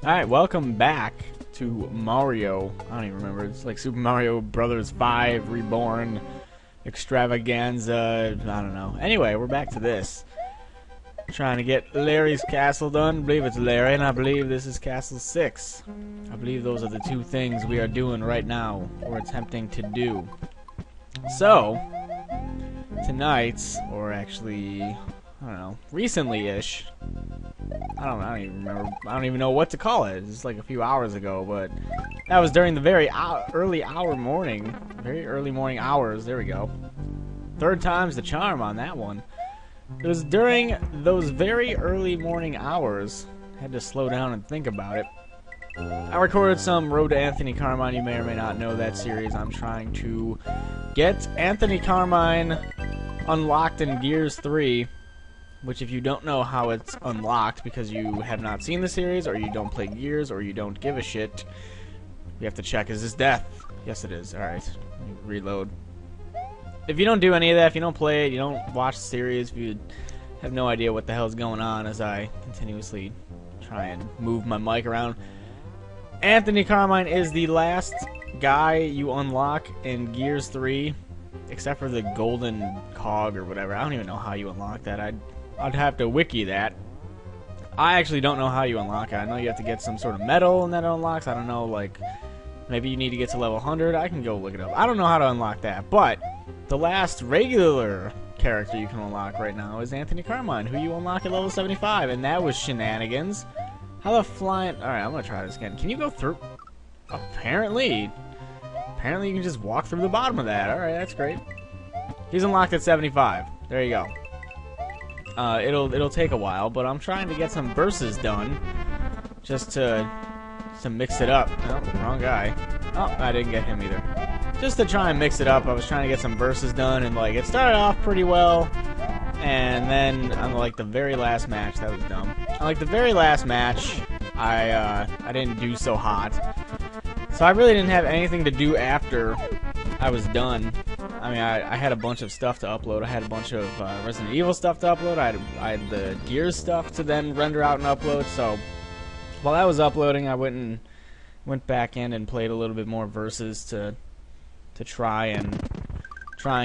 Alright, welcome back to Mario. I don't even remember. It's like Super Mario Brothers 5 Reborn Extravaganza. I don't know. Anyway, we're back to this. Trying to get Larry's castle done. I believe it's Larry, and I believe this is Castle 6. I believe those are the two things we are doing right now, or attempting to do. So, tonight, or actually, I don't know, recently-ish, I don't even remember. I don't even know what to call it. It's like a few hours ago, but that was during the very early morning hours. There we go. Third time's the charm on that one. It was during those very early morning hours. I had to slow down and think about it. I recorded some Road to Anthony Carmine. You may or may not know that series. I'm trying to get Anthony Carmine unlocked in Gears 3. Which, if you don't know how it's unlocked because you have not seen the series, or you don't play Gears, or you don't give a shit, you have to check, is this death? Yes, it is. Alright, reload. If you don't do any of that, if you don't play it, you don't watch the series, if you have no idea what the hell's going on as I continuously try and move my mic around, Anthony Carmine is the last guy you unlock in Gears 3, except for the golden cog or whatever. I don't even know how you unlock that. I'd have to wiki that. I actually don't know how you unlock it. I know you have to get some sort of medal and that unlocks. I don't know, like, maybe you need to get to level 100. I can go look it up. I don't know how to unlock that, but the last regular character you can unlock right now is Anthony Carmine, who you unlock at level 75, and that was shenanigans. How the flying... Alright, I'm gonna try this again. Can you go through... Apparently you can just walk through the bottom of that. Alright, that's great. He's unlocked at 75. There you go. It'll take a while, but I'm trying to get some verses done, just to mix it up. No, wrong guy. Oh, I didn't get him either. Just to try and mix it up, I was trying to get some verses done, and like it started off pretty well, and then on like the very last match, that was dumb. On like the very last match, I didn't do so hot, so I really didn't have anything to do after I was done. I mean, I had a bunch of stuff to upload. I had a bunch of Resident Evil stuff to upload. I had the Gears stuff to then render out and upload. So while I was uploading, I went back in and played a little bit more versus to try and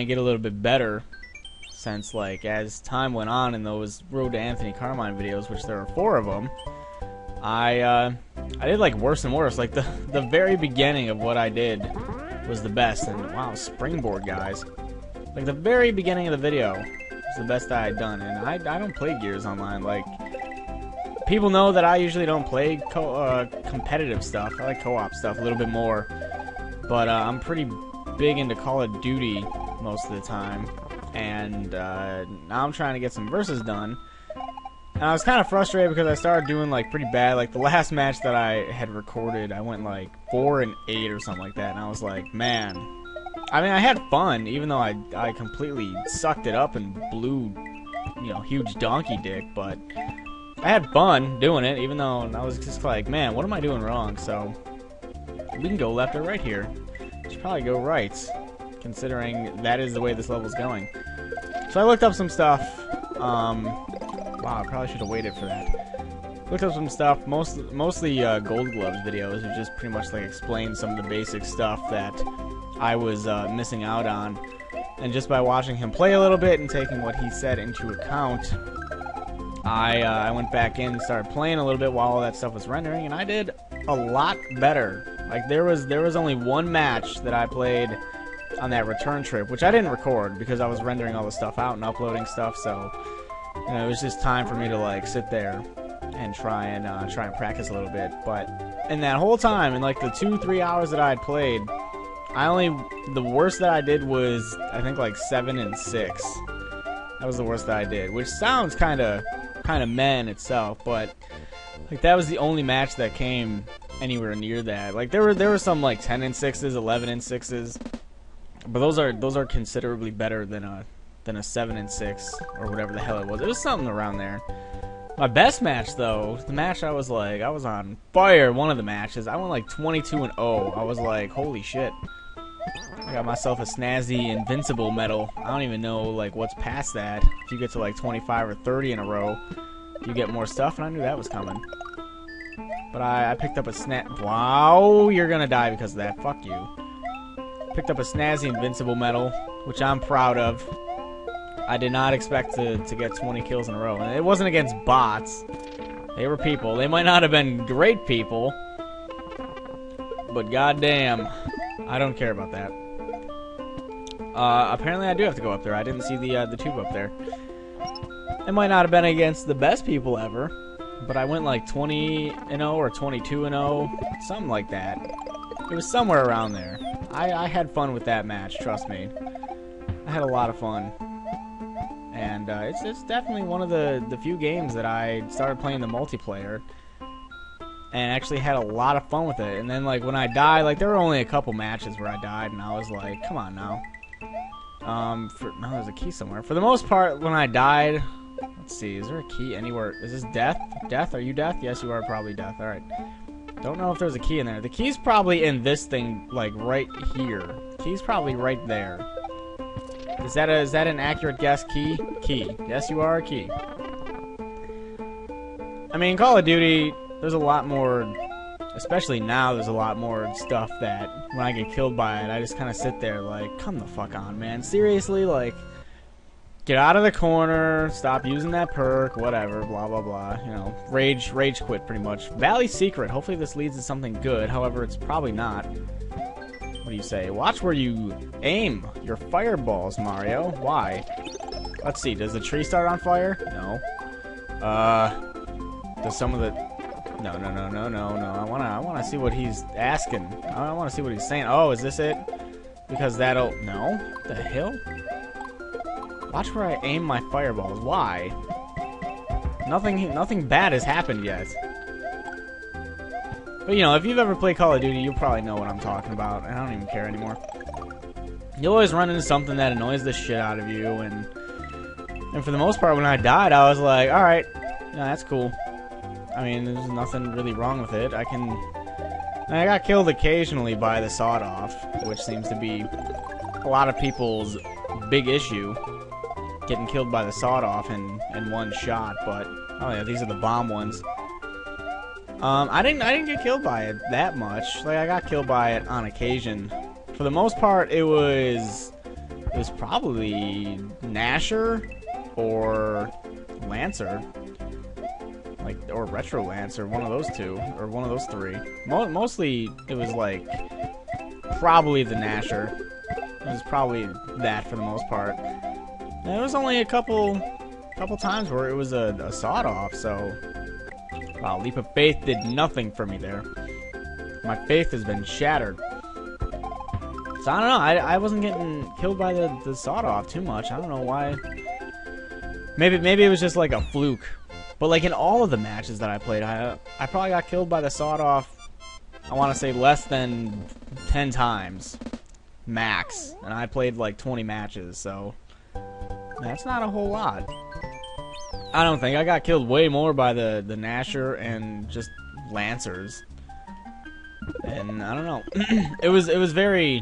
get a little bit better. Since like as time went on in those Road to Anthony Carmine videos, which there were 4 of them, I did like worse and worse. Like the very beginning of what I did was the best, and wow, springboard, guys. Like the very beginning of the video was the best I had done, and I don't play Gears Online. Like, people know that I usually don't play competitive stuff. I like co-op stuff a little bit more, but I'm pretty big into Call of Duty most of the time, and now I'm trying to get some verses done. And I was kind of frustrated because I started doing like pretty bad. Like the last match that I had recorded, I went like 4-8 or something like that, and I was like, man. I mean, I had fun, even though I completely sucked it up and blew, you know, huge donkey dick. But I had fun doing it, even though I was just like, man, what am I doing wrong? So we can go left or right here. Should probably go right, considering that is the way this level's going. So I looked up some stuff. Wow, I probably should have waited for that. Looked up some stuff, mostly Gold Gloves videos, who just pretty much like explained some of the basic stuff that I was missing out on. And just by watching him play a little bit and taking what he said into account, I went back in and started playing a little bit while all that stuff was rendering, and I did a lot better. Like there was only one match that I played on that return trip, which I didn't record because I was rendering all the stuff out and uploading stuff, so you know, it was just time for me to like sit there and try and practice a little bit. But in that whole time, in like the 2-3 hours that I had played, the worst that I did was I think like 7 and 6. That was the worst that I did, which sounds kind of meh in itself, but like that was the only match that came anywhere near that. Like there were some like 10 and 6s, 11 and 6s, but those are considerably better than a 7 and 6 or whatever the hell it was. It was something around there. My best match though, the match I was on fire. One of the matches, I went like 22-0. I was like, holy shit! I got myself a snazzy invincible medal. I don't even know like what's past that. If you get to like 25 or 30 in a row, you get more stuff, and I knew that was coming. But I picked up a wow, you're gonna die because of that. Fuck you. Picked up a snazzy invincible medal, which I'm proud of. I did not expect to get 20 kills in a row. And it wasn't against bots. They were people. They might not have been great people. But goddamn, I don't care about that. Apparently I do have to go up there. I didn't see the tube up there. It might not have been against the best people ever. But I went like 20-0 or 22-0. Something like that. It was somewhere around there. I had fun with that match, trust me. I had a lot of fun. And it's definitely one of the few games that I started playing the multiplayer and actually had a lot of fun with it. And then like when I died, like there were only a couple matches where I died and I was like, come on now. No, there's a key somewhere. For the most part, when I died, let's see, is there a key anywhere? Is this death? Death? Are you death? Yes, you are probably death. Alright. Don't know if there's a key in there. The key's probably in this thing, like right here. Key's probably right there. Is that an accurate guess? Key? Key. Yes, you are a key. I mean, Call of Duty, there's a lot more, especially now, there's a lot more stuff that when I get killed by it, I just kind of sit there like, come the fuck on, man. Seriously, like, get out of the corner, stop using that perk, whatever, blah, blah, blah. You know, rage quit pretty much. Valley Secret. Hopefully this leads to something good. However, it's probably not. What do you say? Watch where you aim your fireballs, Mario. Why? Let's see. Does the tree start on fire? No. Does some of the... No. I wanna see what he's asking. I wanna see what he's saying. Oh, is this it? Because that'll... No? What the hell? Watch where I aim my fireballs. Why? Nothing bad has happened yet. But, you know, if you've ever played Call of Duty, you'll probably know what I'm talking about. I don't even care anymore. You'll always run into something that annoys the shit out of you, and for the most part, when I died, I was like, alright, yeah, that's cool. I mean, there's nothing really wrong with it. I got killed occasionally by the sawed-off, which seems to be a lot of people's big issue. Getting killed by the sawed-off in one shot, but, oh yeah, these are the bomb ones. I didn't get killed by it that much. Like, I got killed by it on occasion. For the most part, it was probably Nasher or Lancer, like, or Retro Lancer, one of those two, or one of those three. Mostly, it was like probably the Nasher. It was probably that for the most part. And there was only a couple times where it was a sawed-off, so. Wow, Leap of Faith did nothing for me there. My faith has been shattered. So I don't know, I wasn't getting killed by the sawed-off too much. I don't know why. Maybe it was just like a fluke. But like in all of the matches that I played, I probably got killed by the sawed-off, I want to say less than 10 times. Max. And I played like 20 matches, so that's not a whole lot. I don't think. I got killed way more by the Nasher and just Lancers. And I don't know. It was very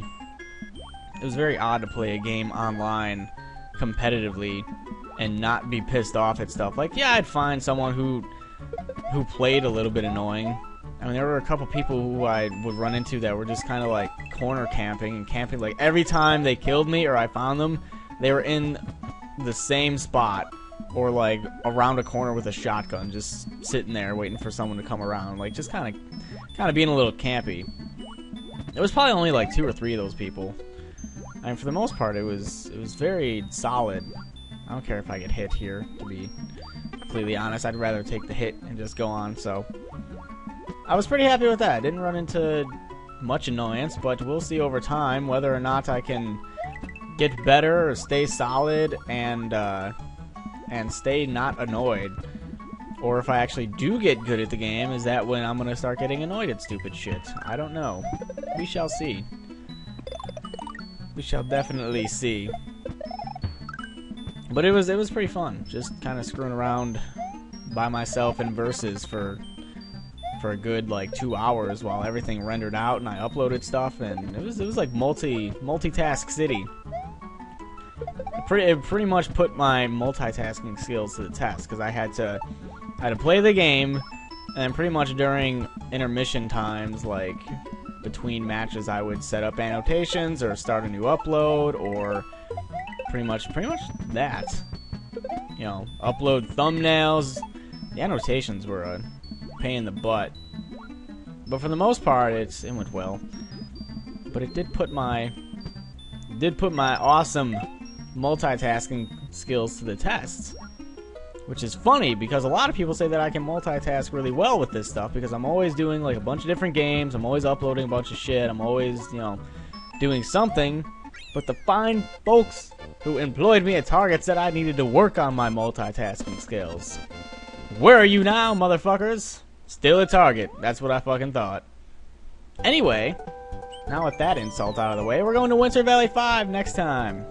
odd to play a game online competitively and not be pissed off at stuff. Like, yeah, I'd find someone who played a little bit annoying. I mean, there were a couple people who I would run into that were just kind of like corner camping and camping. Like, every time they killed me or I found them, they were in the same spot. Or like around a corner with a shotgun, just sitting there waiting for someone to come around, like just kind of being a little campy. It was probably only like 2 or 3 of those people, and for the most part, it was very solid. I don't care if I get hit here, to be completely honest. I'd rather take the hit and just go on. So I was pretty happy with that. Didn't run into much annoyance, but we'll see over time whether or not I can get better or stay solid and stay not annoyed. Or if I actually do get good at the game, is that when I'm gonna start getting annoyed at stupid shit? I don't know. We shall see. We shall definitely see. But it was pretty fun, just kind of screwing around by myself in versus for a good like 2 hours while everything rendered out and I uploaded stuff, and it was like multitask city. It pretty much put my multitasking skills to the test, because I had to play the game And then pretty much during intermission times, like between matches, I would set up annotations or start a new upload, or pretty much that. You know, upload thumbnails. The annotations were a pain in the butt, but for the most part, it went well. But it did put my awesome multitasking skills to the test, which is funny because a lot of people say that I can multitask really well with this stuff because I'm always doing like a bunch of different games, I'm always uploading a bunch of shit, I'm always, you know, doing something. But the fine folks who employed me at Target said I needed to work on my multitasking skills. Where are you now, motherfuckers? Still at Target. That's what I fucking thought. Anyway, now with that insult out of the way, we're going to Winter Valley 5 next time.